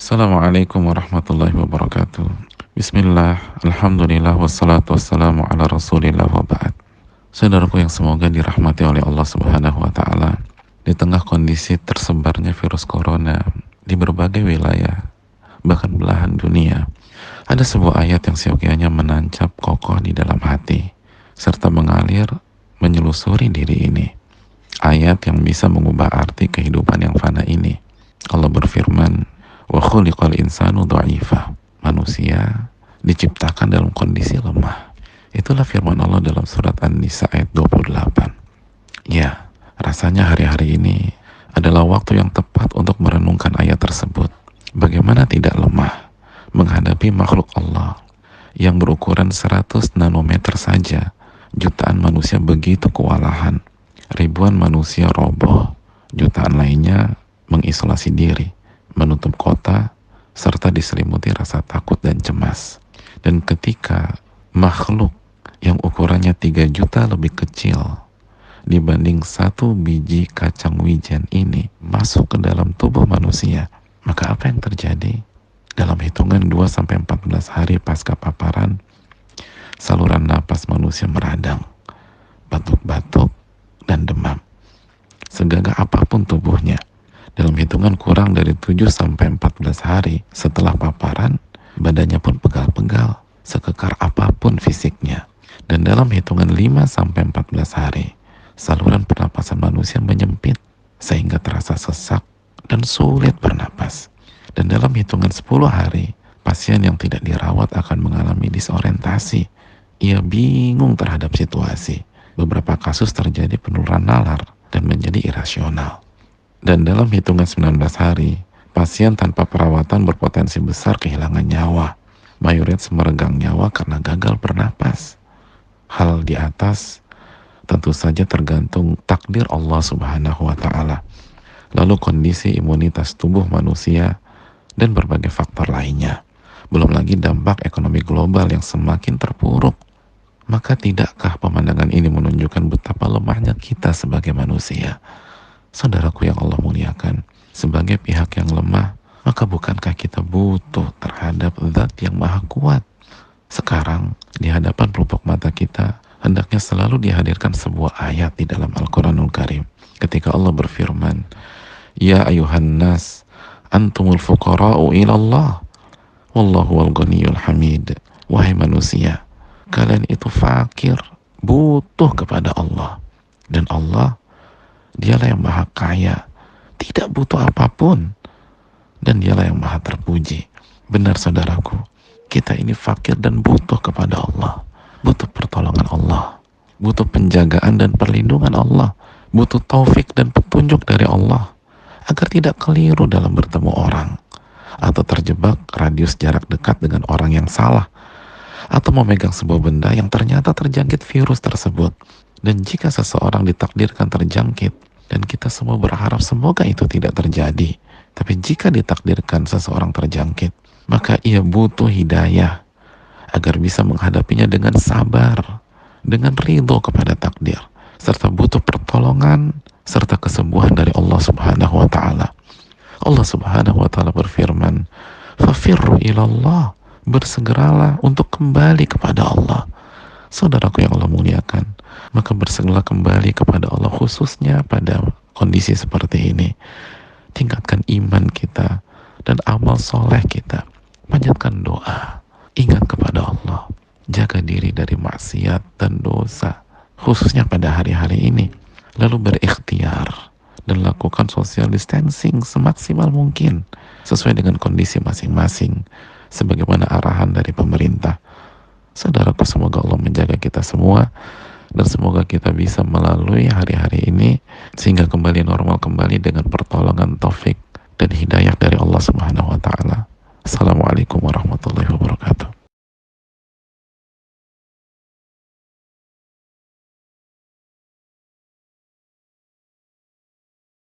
Assalamualaikum warahmatullahi wabarakatuh. Bismillah, alhamdulillah, wassalatu wassalamu ala rasulillah wa ba'd. Saudaraku yang semoga dirahmati oleh Allah subhanahu wa ta'ala, di tengah kondisi tersebarnya virus corona di berbagai wilayah, bahkan belahan dunia, ada sebuah ayat yang siokianya menancap kokoh di dalam hati, serta mengalir menyelusuri diri ini. Ayat yang bisa mengubah arti kehidupan yang fana ini. Allah berfirman, wa khuliqal insanu dha'ifa. Manusia diciptakan dalam kondisi lemah. Itulah firman Allah dalam surat An-Nisa ayat 28. Ya, rasanya hari-hari ini adalah waktu yang tepat untuk merenungkan ayat tersebut. Bagaimana tidak lemah menghadapi makhluk Allah yang berukuran 100 nanometer saja. Jutaan manusia begitu kewalahan. Ribuan manusia roboh, jutaan lainnya mengisolasi diri, menutup kota, serta diselimuti rasa takut dan cemas. Dan ketika makhluk yang ukurannya 3 juta lebih kecil dibanding 1 biji kacang wijen ini masuk ke dalam tubuh manusia, maka apa yang terjadi? Dalam hitungan 2-14 hari pasca paparan, saluran napas manusia meradang, batuk-batuk, dan demam. Segagah apapun tubuhnya, dalam hitungan kurang dari 7-14 hari setelah paparan, badannya pun pegal-pegal, sekekar apapun fisiknya. Dan dalam hitungan 5-14 hari, saluran pernapasan manusia menyempit sehingga terasa sesak dan sulit bernapas. Dan dalam hitungan 10 hari, pasien yang tidak dirawat akan mengalami disorientasi. Ia bingung terhadap situasi. Beberapa kasus terjadi penurunan nalar dan menjadi irasional. Dan dalam hitungan 19 hari, pasien tanpa perawatan berpotensi besar kehilangan nyawa. Mayoritas meregang nyawa karena gagal bernapas. Hal di atas tentu saja tergantung takdir Allah subhanahu wa ta'ala. Lalu kondisi imunitas tubuh manusia dan berbagai faktor lainnya. Belum lagi dampak ekonomi global yang semakin terpuruk. Maka tidakkah pemandangan ini menunjukkan betapa lemahnya kita sebagai manusia? Saudaraku yang Allah muliakan, sebagai pihak yang lemah, maka bukankah kita butuh terhadap Zat yang maha kuat? Sekarang, di hadapan pelupuk mata kita, hendaknya selalu dihadirkan sebuah ayat di dalam Al-Quranul Karim. Ketika Allah berfirman, Ya ayuhan nas, antumul fuqara'u ilallah, wallahu wal ghaniyul hamid. Wahai manusia, kalian itu fakir, butuh kepada Allah. Dan Allah, dialah yang maha kaya, tidak butuh apapun. Dan dialah yang maha terpuji. Benar saudaraku, kita ini fakir dan butuh kepada Allah. Butuh pertolongan Allah. Butuh penjagaan dan perlindungan Allah. Butuh taufik dan petunjuk dari Allah. Agar tidak keliru dalam bertemu orang. Atau terjebak radius jarak dekat dengan orang yang salah. Atau memegang sebuah benda yang ternyata terjangkit virus tersebut. Dan jika seseorang ditakdirkan terjangkit, dan kita semua berharap semoga itu tidak terjadi, tapi jika ditakdirkan seseorang terjangkit, maka ia butuh hidayah agar bisa menghadapinya dengan sabar, dengan ridho kepada takdir, serta butuh pertolongan serta kesembuhan dari Allah subhanahu wa ta'ala. Allah subhanahu wa ta'ala berfirman, fafirru ilallah, bersegeralah untuk kembali kepada Allah. Saudaraku yang Allah muliakan, maka bersegeralah kembali kepada Allah, khususnya pada kondisi seperti ini. Tingkatkan iman kita dan amal soleh kita. Panjatkan doa, ingat kepada Allah, jaga diri dari maksiat dan dosa, khususnya pada hari-hari ini. Lalu berikhtiar dan lakukan social distancing semaksimal mungkin sesuai dengan kondisi masing-masing sebagaimana arahan dari pemerintah. Saudaraku, semoga Allah menjaga kita semua dan semoga kita bisa melalui hari-hari ini sehingga kembali normal kembali dengan pertolongan taufik dan hidayah dari Allah Subhanahu wa taala. Assalamualaikum warahmatullahi wabarakatuh.